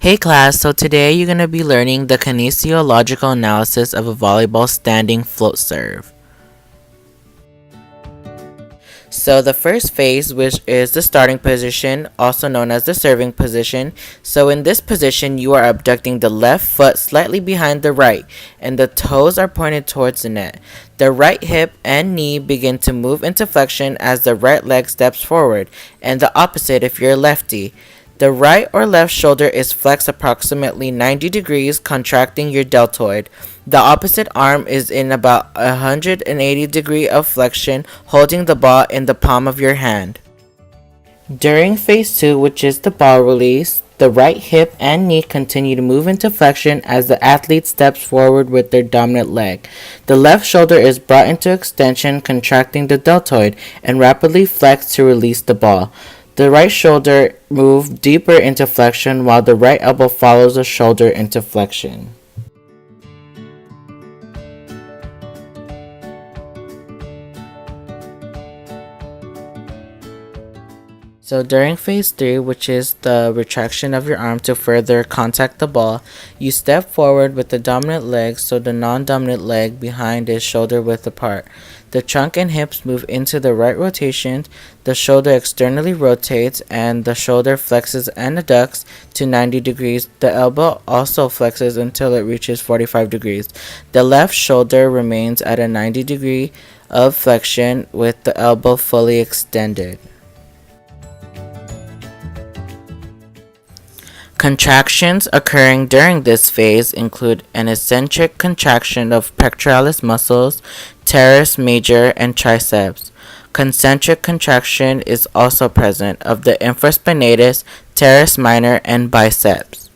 Hey class, so today you're going to be learning the kinesiological analysis of a volleyball standing float serve. So the first phase, which is the starting position, also known as the serving position. So in this position, you are abducting the left foot slightly behind the right, and the toes are pointed towards the net. The right hip and knee begin to move into flexion as the right leg steps forward, and the opposite if you're lefty. The right or left shoulder is flexed approximately 90 degrees, contracting your deltoid. The opposite arm is in about 180 degree of flexion, holding the ball in the palm of your hand. During phase 2, which is the ball release, the right hip and knee continue to move into flexion as the athlete steps forward with their dominant leg. The left shoulder is brought into extension, contracting the deltoid, and rapidly flexed to release the ball. The right shoulder moves deeper into flexion while the right elbow follows the shoulder into flexion. So during phase 3, which is the retraction of your arm to further contact the ball, you step forward with the dominant leg so the non-dominant leg behind is shoulder width apart. The trunk and hips move into the right rotation, the shoulder externally rotates, and the shoulder flexes and adducts to 90 degrees. The elbow also flexes until it reaches 45 degrees. The left shoulder remains at a 90 degree of flexion with the elbow fully extended. Contractions occurring during this phase include an eccentric contraction of pectoralis muscles, teres major, and triceps. Concentric contraction is also present of the infraspinatus, teres minor, and biceps.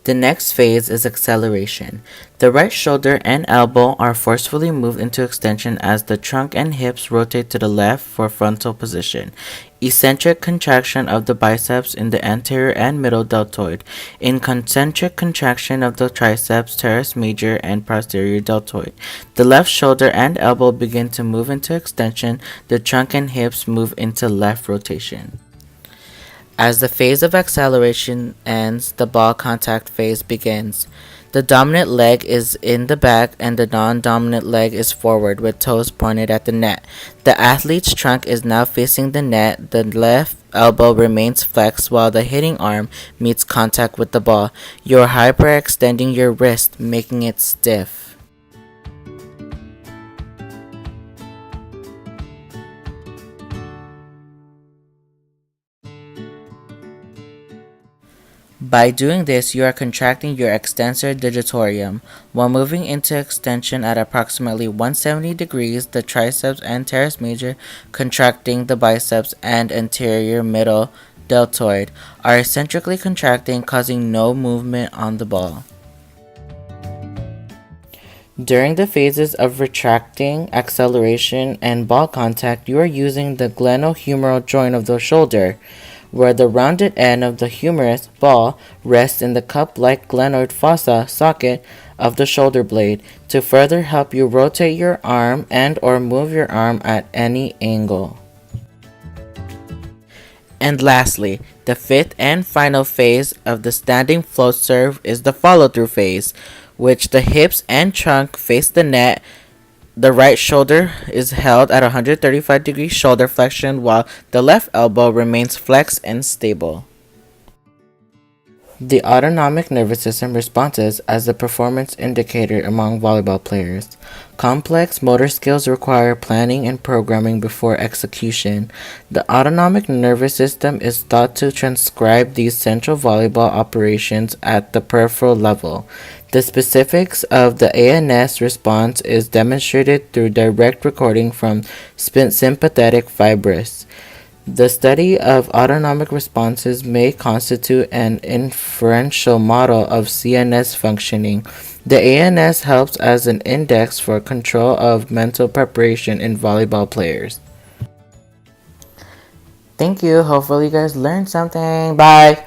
The next phase is acceleration. The right shoulder and elbow are forcefully moved into extension as the trunk and hips rotate to the left for frontal position. Eccentric contraction of the biceps in the anterior and middle deltoid. In concentric contraction of the triceps, teres major, and posterior deltoid. The left shoulder and elbow begin to move into extension. The trunk and hips move into left rotation. As the phase of acceleration ends, the ball contact phase begins. The dominant leg is in the back and the non-dominant leg is forward with toes pointed at the net. The athlete's trunk is now facing the net. The left elbow remains flexed while the hitting arm meets contact with the ball. You're hyperextending your wrist, making it stiff. By doing this, you are contracting your extensor digitorum. While moving into extension at approximately 170 degrees, the triceps and teres major, contracting the biceps and anterior middle deltoid, are eccentrically contracting, causing no movement on the ball. During the phases of retracting, acceleration, and ball contact, you are using the glenohumeral joint of the shoulder, where the rounded end of the humerus ball rests in the cup-like glenoid fossa socket of the shoulder blade to further help you rotate your arm and or move your arm at any angle. And lastly, the fifth and final phase of the standing float serve is the follow-through phase, which the hips and trunk face the net. The right shoulder is held at 135 degree shoulder flexion while the left elbow remains flexed and stable. The autonomic nervous system responses as a performance indicator among volleyball players. Complex motor skills require planning and programming before execution. The autonomic nervous system is thought to transcribe these central volleyball operations at the peripheral level. The specifics of the ANS response is demonstrated through direct recording from sympathetic fibrous. The study of autonomic responses may constitute an inferential model of CNS functioning. The ANS helps as an index for control of mental preparation in volleyball players. Thank you. Hopefully you guys learned something. Bye.